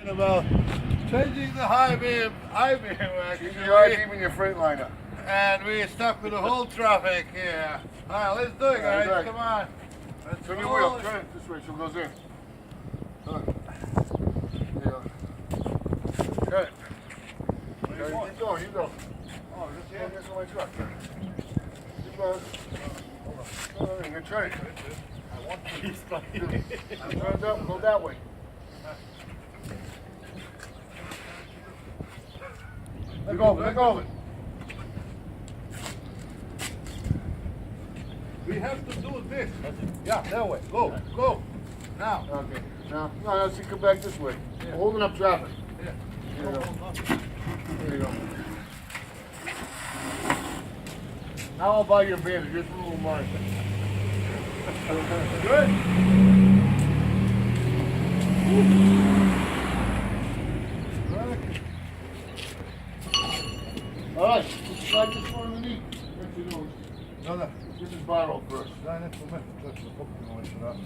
about changing the high beam actually. You are keeping your Freightliner. And we're stuck with the whole traffic here. Alright, let's do it, guys. Right. Come on. Let's Turn your roll wheel. it. Turn it this way so it goes in. There you go. Good. Keep going. You go. Oh, is this here? Get to my truck. Keep going. Hold on. Good turn. I want to be stuck. Turn up. Go that way. Let go. Let go of it. We have to do this. Yeah, that way. Go, go. Now. Okay. Now, no, see, come back this way. Yeah. We're holding up traffic. Yeah. There you go. There you go. Now I'll buy your van. Just a little mine. Good. All right. Slide this one underneath. No, no. This is borrowed first. Daj nešto me, to je popino već radi.